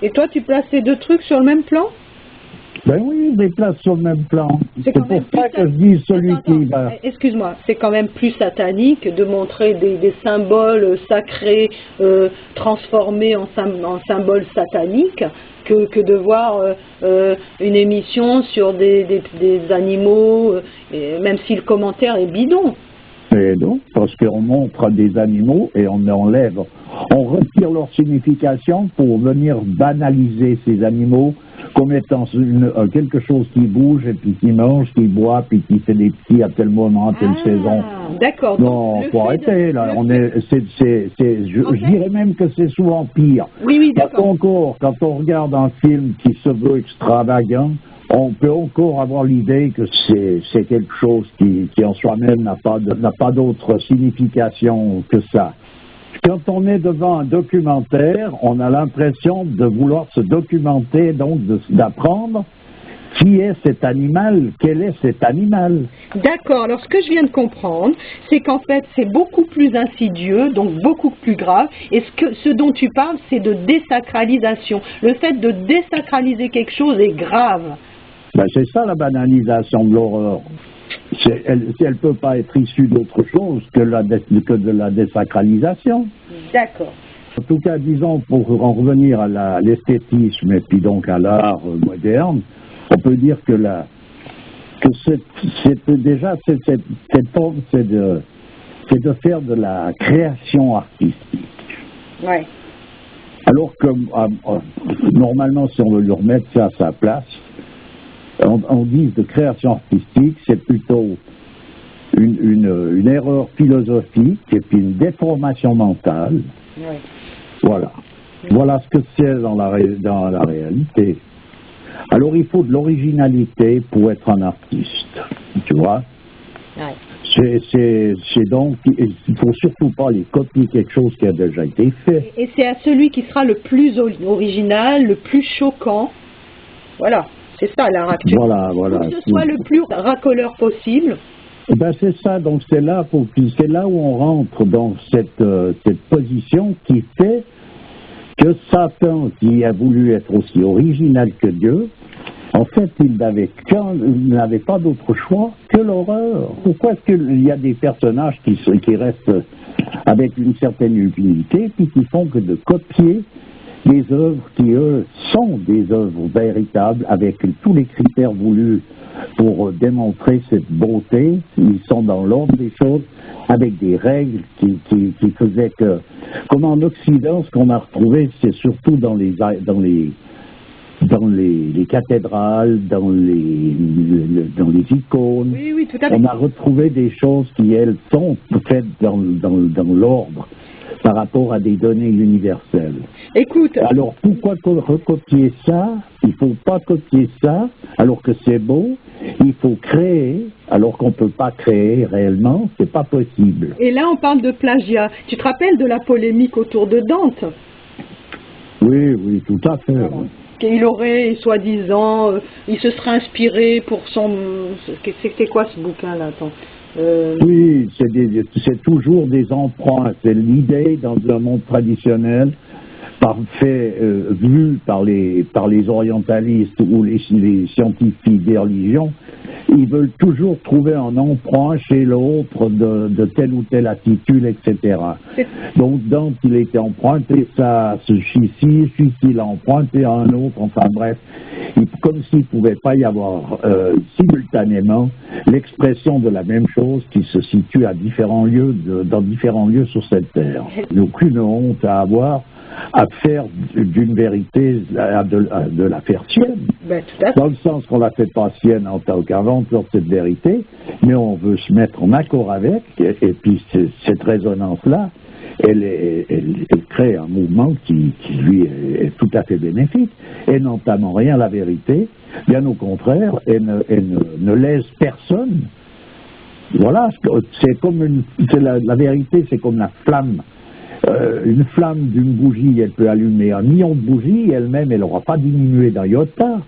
Et toi, tu places ces deux trucs sur le même plan? Ben oui, je les place sur le même plan. C'est quand pour même ça plus que je dis celui Attends, qui va... excuse-moi, c'est quand même plus satanique de montrer des symboles sacrés transformés en symboles sataniques que de voir une émission sur des animaux, même si le commentaire est bidon. Et non, parce qu'on montre des animaux et on enlève, on retire leur signification pour venir banaliser ces animaux comme étant quelque chose qui bouge et puis qui mange, qui boit, puis qui fait des petits à tel moment, à telle saison. D'accord. Non, faut arrêter là. Je dirais même que c'est souvent pire. Oui, d'accord. Quand on regarde un film qui se veut extravagant, on peut encore avoir l'idée que c'est quelque chose qui en soi-même n'a pas d'autre signification que ça. Quand on est devant un documentaire, on a l'impression de vouloir se documenter, donc d'apprendre qui est cet animal, quel est cet animal. D'accord, alors ce que je viens de comprendre, c'est qu'en fait c'est beaucoup plus insidieux, donc beaucoup plus grave, et ce dont tu parles, c'est de désacralisation. Le fait de désacraliser quelque chose est grave. Ben, c'est ça la banalisation de l'horreur. Elle ne peut pas être issue d'autre chose que de la désacralisation. D'accord. En tout cas, disons, pour en revenir à l'esthétisme et puis donc à l'art moderne, on peut dire que cette forme, c'est de faire de la création artistique. Ouais. Alors que normalement, si on veut lui remettre ça à sa place, on dit de création artistique, c'est plutôt une erreur philosophique et puis une déformation mentale. Oui. Voilà. Voilà ce que c'est dans la réalité. Alors il faut de l'originalité pour être un artiste, tu vois. Ouais. C'est donc, il ne faut surtout pas les copier quelque chose qui a déjà été fait. Et c'est à celui qui sera le plus original, le plus choquant. Voilà. C'est ça l'art actuel. Voilà. Pour que ce soit le plus racoleur possible. Ben c'est ça, donc c'est là où on rentre dans cette position qui fait que Satan, qui a voulu être aussi original que Dieu, en fait, il n'avait pas d'autre choix que l'horreur. Pourquoi est-ce qu'il y a des personnages qui restent avec une certaine humilité, puis qui font que de copier des œuvres qui, eux, sont des œuvres véritables, avec tous les critères voulus pour démontrer cette beauté. Ils sont dans l'ordre des choses, avec des règles qui faisaient que, comme en Occident, ce qu'on a retrouvé, c'est surtout dans les cathédrales, dans les icônes. Oui, tout à fait. On a retrouvé des choses qui, elles, sont faites dans l'ordre par rapport à des données universelles. Écoute. Alors pourquoi recopier ça? Il ne faut pas copier ça alors que c'est beau. Il faut créer alors qu'on ne peut pas créer réellement. C'est pas possible. Et là, on parle de plagiat. Tu te rappelles de la polémique autour de Dante? Oui, tout à fait. Voilà. Oui. Il aurait, soi-disant, il se serait inspiré pour son... C'était quoi ce bouquin-là? Attends. Oui, c'est toujours des emprunts. C'est l'idée dans un monde traditionnel, vu par les orientalistes ou les scientifiques des religions. Ils veulent toujours trouver un emprunt chez l'autre de telle ou telle attitude, etc. Donc, Dante, il a été emprunté ça à celui-ci l'a emprunté à un autre, enfin bref, comme s'il ne pouvait pas y avoir simultanément l'expression de la même chose qui se situe à différents lieux, dans différents lieux sur cette terre. Il n'y a aucune honte à avoir à faire d'une vérité, de la faire sienne. Ben, dans le sens qu'on ne la fait pas sienne en tant qu'inventeur de cette vérité, mais on veut se mettre en accord avec, et puis cette résonance-là, elle crée un mouvement qui lui est tout à fait bénéfique, et n'entame en rien la vérité, bien au contraire, et ne lèse personne. Voilà, la vérité, c'est comme la flamme. Une flamme d'une bougie, elle peut allumer 1 million de bougies, elle-même, elle n'aura pas diminué d'un iota.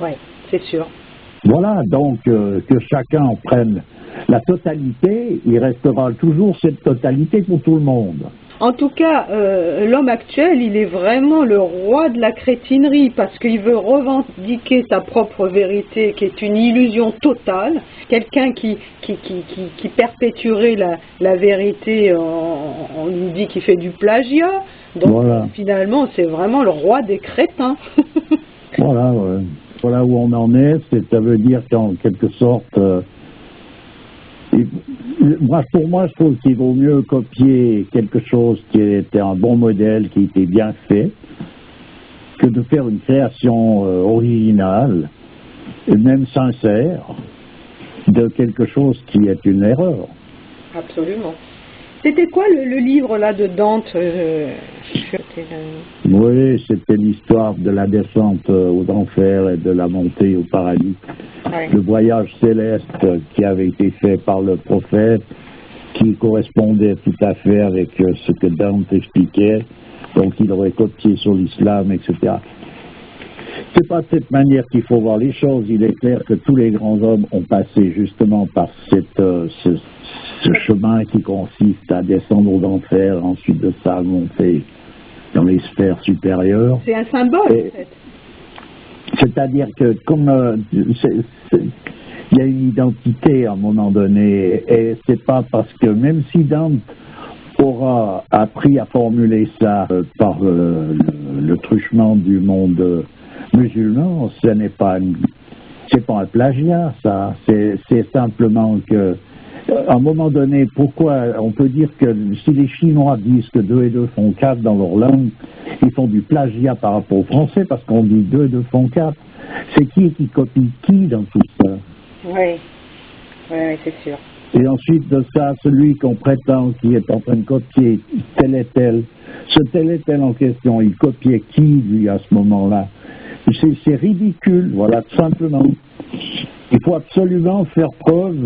Oui, c'est sûr. Voilà, donc que chacun en prenne la totalité, il restera toujours cette totalité pour tout le monde. En tout cas, l'homme actuel, il est vraiment le roi de la crétinerie parce qu'il veut revendiquer sa propre vérité qui est une illusion totale. Quelqu'un qui perpétuerait la vérité, on lui dit qu'il fait du plagiat. Donc Voilà. finalement, c'est vraiment le roi des crétins. Voilà, ouais. Voilà où on en est. Ça veut dire qu'en quelque sorte, pour moi, je trouve qu'il vaut mieux copier quelque chose qui était un bon modèle, qui était bien fait, que de faire une création originale, et même sincère, de quelque chose qui est une erreur. Absolument. C'était quoi le livre là de Dante Oui, c'était l'histoire de la descente aux enfers et de la montée au paradis. Ouais. Le voyage céleste qui avait été fait par le prophète, qui correspondait tout à fait avec ce que Dante expliquait, donc il aurait copié sur l'islam, etc. C'est pas de cette manière qu'il faut voir les choses. Il est clair que tous les grands hommes ont passé justement par ce chemin qui consiste à descendre aux enfers, ensuite de ça à monter dans les sphères supérieures. C'est un symbole, en fait. C'est-à-dire que comme il y a une identité à un moment donné, et c'est pas parce que même si Dante aura appris à formuler ça par le truchement du monde musulman, ce n'est pas c'est pas un plagiat, ça. C'est simplement que à un moment donné, pourquoi on peut dire que si les Chinois disent que 2 et 2 font 4 dans leur langue, ils font du plagiat par rapport aux Français parce qu'on dit 2 et 2 font 4. C'est qui copie qui dans tout ça? Oui, c'est sûr. Et ensuite de ça, celui qu'on prétend qui est en train de copier tel et tel, ce tel et tel en question, il copiait qui, lui, à ce moment-là? C'est ridicule, voilà, tout simplement. Il faut absolument faire preuve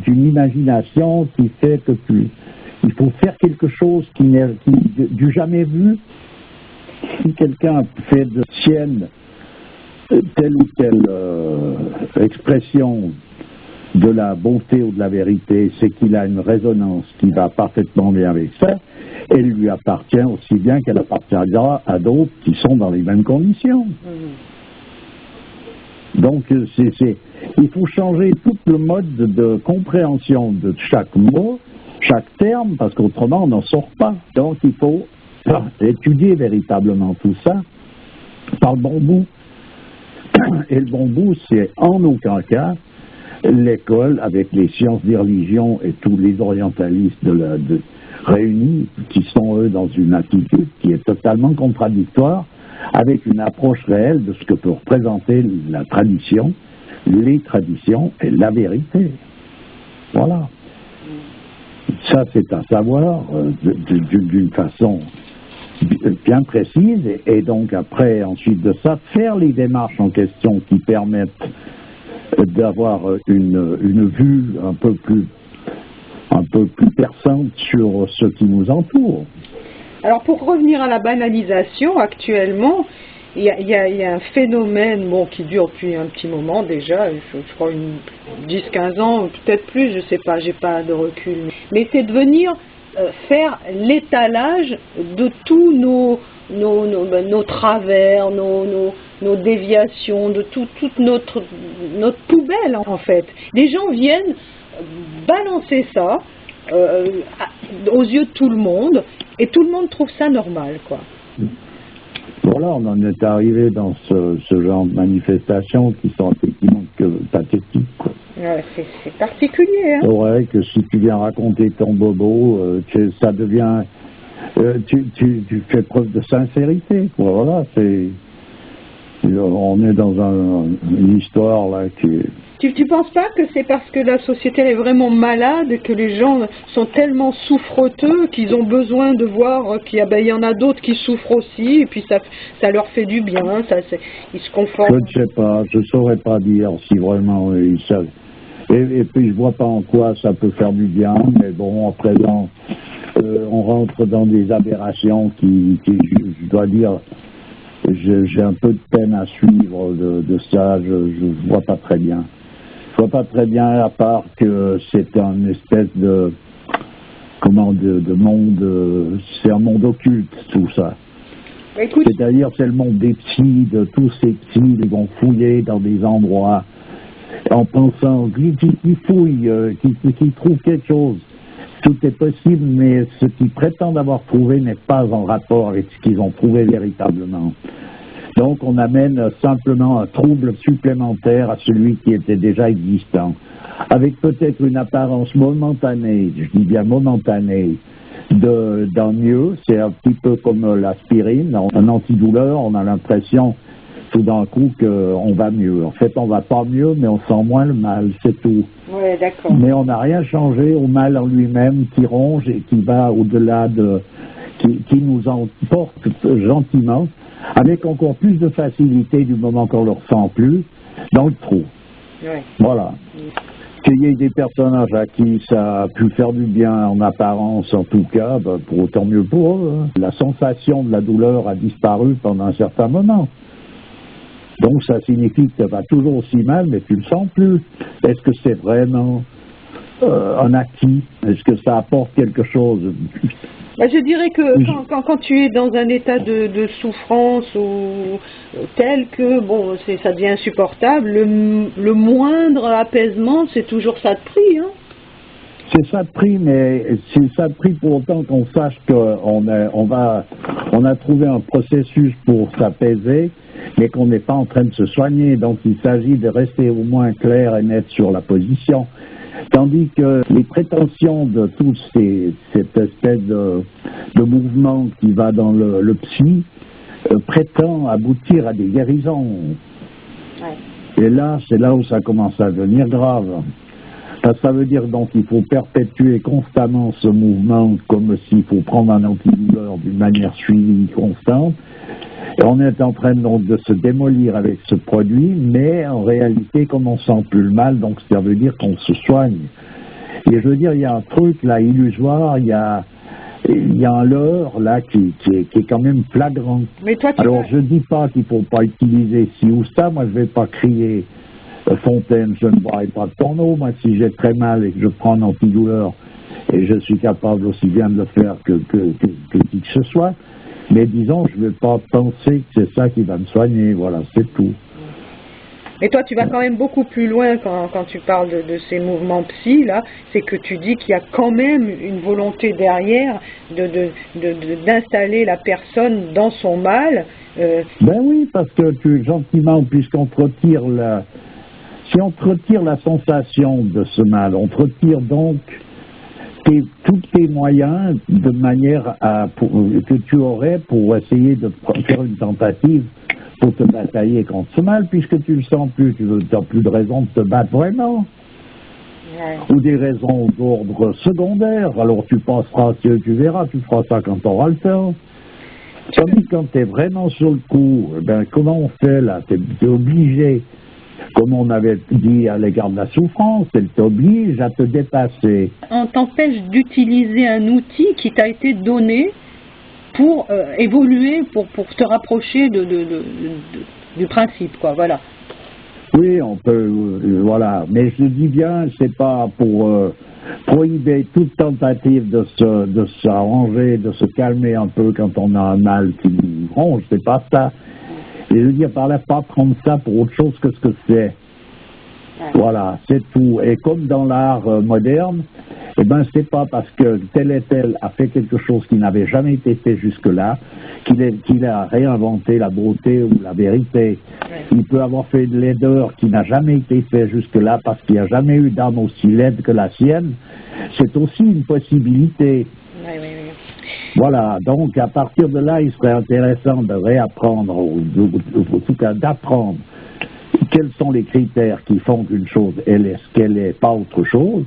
d'une imagination qui fait que il faut faire quelque chose qui n'est du jamais vu. Si quelqu'un fait de sienne telle ou telle expression de la bonté ou de la vérité, c'est qu'il a une résonance qui va parfaitement bien avec ça. Elle lui appartient aussi bien qu'elle appartiendra à d'autres qui sont dans les mêmes conditions. Donc, il faut changer tout le mode de compréhension de chaque mot, chaque terme, parce qu'autrement, on n'en sort pas. Donc, il faut étudier véritablement tout ça par le bon bout. Et le bon bout, c'est en aucun cas l'école avec les sciences des religions et tous les orientalistes réunis, qui sont, eux, dans une attitude qui est totalement contradictoire avec une approche réelle de ce que peut représenter la tradition, les traditions et la vérité. Voilà. Ça, c'est un savoir d'une façon bien précise, et donc après, ensuite de ça, faire les démarches en question qui permettent d'avoir une vue un peu plus perçante sur ce qui nous entoure. Alors pour revenir à la banalisation, actuellement, il y a un phénomène qui dure depuis un petit moment déjà, je crois 10-15 ans, peut-être plus, je ne sais pas, j'ai pas de recul. Mais c'est de venir faire l'étalage de tous nos travers, nos déviations, de toute notre poubelle en fait. Les gens viennent balancer ça aux yeux de tout le monde, et tout le monde trouve ça normal, quoi. Voilà, on en est arrivé dans ce genre de manifestations qui sont effectivement pathétiques, quoi. Ouais, c'est particulier, hein. C'est vrai que si tu viens raconter ton bobo, ça devient... tu fais preuve de sincérité, quoi. Voilà, on est dans une histoire là qui est... Tu penses pas que c'est parce que la société est vraiment malade, que les gens sont tellement souffreteux qu'ils ont besoin de voir qu'il y en a d'autres qui souffrent aussi, et puis ça leur fait du bien, ils se confortent. Je ne sais pas, je ne saurais pas dire si vraiment ils savent. Et puis je vois pas en quoi ça peut faire du bien, mais bon, à présent, on rentre dans des aberrations qui je dois dire, j'ai un peu de peine à suivre de ça, je vois pas très bien. Je vois pas très bien, à part que c'est une espèce de de monde, c'est un monde occulte tout ça. C'est-à-dire c'est le monde des psys, de tous ces psys qui vont fouiller dans des endroits en pensant qu'ils fouillent, qu'ils trouvent quelque chose. Tout est possible, mais ce qu'ils prétendent avoir trouvé n'est pas en rapport avec ce qu'ils ont trouvé véritablement. Donc on amène simplement un trouble supplémentaire à celui qui était déjà existant, avec peut-être une apparence momentanée, je dis bien momentanée, d'un mieux. C'est un petit peu comme l'aspirine, un antidouleur, on a l'impression tout d'un coup qu'on va mieux. En fait, on va pas mieux, mais on sent moins le mal, c'est tout. Ouais, d'accord. Mais on n'a rien changé au mal en lui-même qui ronge et qui va au-delà qui nous emporte gentiment, avec encore plus de facilité du moment qu'on ne le ressent plus, dans le trou. Ouais. Voilà. Qu'il y ait des personnages à qui ça a pu faire du bien en apparence, en tout cas, ben, pour autant mieux pour eux. Hein. La sensation de la douleur a disparu pendant un certain moment. Donc ça signifie que ça va toujours aussi mal, mais tu ne le sens plus. Est-ce que c'est vraiment un acquis? Est-ce que ça apporte quelque chose? Bah, je dirais que quand tu es dans un état de souffrance ou tel que bon, ça devient insupportable, le moindre apaisement, c'est toujours ça de prix, hein. C'est ça de prix, mais c'est ça de prix pour autant qu'on sache qu'on a trouvé un processus pour s'apaiser, mais qu'on n'est pas en train de se soigner. Donc il s'agit de rester au moins clair et net sur la position. Tandis que les prétentions de toute cette espèce de mouvement qui va dans le psy prétend aboutir à des guérisons. Ouais. Et là, c'est là où ça commence à devenir grave. Ça veut dire donc qu'il faut perpétuer constamment ce mouvement comme s'il faut prendre un antidouleur d'une manière suivie, constante. Et on est en train donc de se démolir avec ce produit, mais en réalité, comme on sent plus le mal, donc ça veut dire qu'on se soigne. Et je veux dire, il y a un truc là illusoire, il y a un leurre là qui est quand même flagrant. Mais toi, alors je dis pas qu'il faut pas utiliser ci ou ça, moi je vais pas crier Fontaine, je ne boirai pas de ton eau. Moi, si j'ai très mal et que je prends un antidouleur, et je suis capable aussi bien de le faire que qui que ce soit, mais disons, je ne vais pas penser que c'est ça qui va me soigner. Voilà, c'est tout. Et toi, tu vas quand même beaucoup plus loin quand tu parles de ces mouvements psy, là, c'est que tu dis qu'il y a quand même une volonté derrière d'installer la personne dans son mal. Ben oui, parce que gentiment, puisqu'on te retire si on te retire la sensation de ce mal, on te retire donc tous tes moyens de manière que tu aurais pour essayer de faire une tentative pour te batailler contre ce mal, puisque tu ne le sens plus, tu n'as plus de raison de te battre vraiment. Ouais. Ou des raisons d'ordre secondaire, alors tu passeras, tu verras, tu feras ça quand tu auras le temps. Tandis que quand tu es vraiment sur le coup, ben, comment on fait là? Tu es obligé, comme on avait dit à l'égard de la souffrance, elle t'oblige à te dépasser. On t'empêche d'utiliser un outil qui t'a été donné pour évoluer, pour te rapprocher du principe, quoi, voilà. Oui, on peut, voilà, mais je dis bien, c'est pas pour prohiber toute tentative de s'arranger, de se calmer un peu quand on a un mal qui nous ronge, c'est pas ça. Et je veux dire, par là, pas prendre ça pour autre chose que ce que c'est. Ouais. Voilà, c'est tout. Et comme dans l'art moderne, eh ben, c'est pas parce que tel et tel a fait quelque chose qui n'avait jamais été fait jusque-là qu'il a réinventé la beauté ou la vérité. Ouais. Il peut avoir fait une laideur qui n'a jamais été fait jusque-là parce qu'il n'y a jamais eu d'âme aussi laide que la sienne. C'est aussi une possibilité. Oui, oui, oui. Voilà, donc à partir de là, il serait intéressant de réapprendre, ou en tout cas d'apprendre quels sont les critères qui font qu'une chose elle est ce qu'elle est, pas autre chose,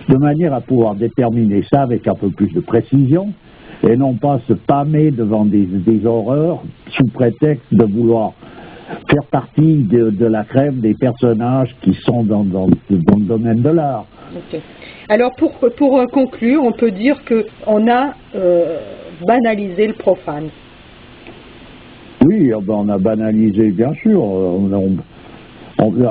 de manière à pouvoir déterminer ça avec un peu plus de précision, et non pas se pâmer devant des horreurs sous prétexte de vouloir faire partie de la crème des personnages qui sont dans le domaine de l'art. Okay. Alors pour conclure, on peut dire qu'on a banalisé le profane. Oui, on a banalisé, bien sûr.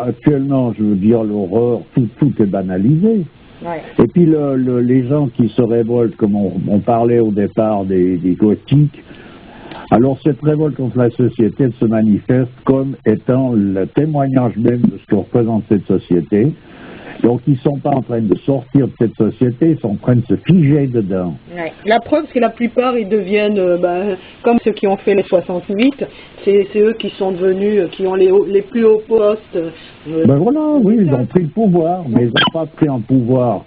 Actuellement, je veux dire, l'horreur, tout est banalisé. Ouais. Et puis les gens qui se révoltent, comme on parlait au départ des gothiques, alors cette révolte contre la société se manifeste comme étant le témoignage même de ce que représente cette société. Donc ils ne sont pas en train de sortir de cette société, ils sont en train de se figer dedans. Ouais. La preuve, c'est que la plupart, ils deviennent, comme ceux qui ont fait les 68, c'est eux qui sont devenus, qui ont les plus hauts postes. Ben voilà, oui, ils ont pris le pouvoir, mais ils n'ont pas pris un pouvoir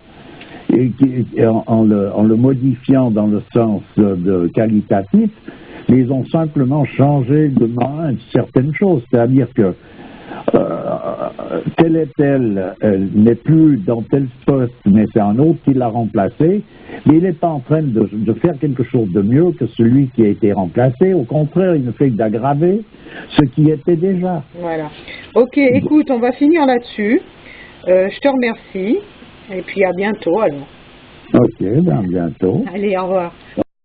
en le modifiant dans le sens de qualitatif, mais ils ont simplement changé de main certaines choses, c'est-à-dire que tel et tel n'est plus dans tel poste, mais c'est un autre qui l'a remplacé, mais il n'est pas en train de faire quelque chose de mieux que celui qui a été remplacé. Au contraire, il ne fait que d'aggraver ce qui était déjà. Voilà. Ok, écoute, on va finir là-dessus. Je te remercie, et puis à bientôt alors. Ok, ben à bientôt. Allez, au revoir.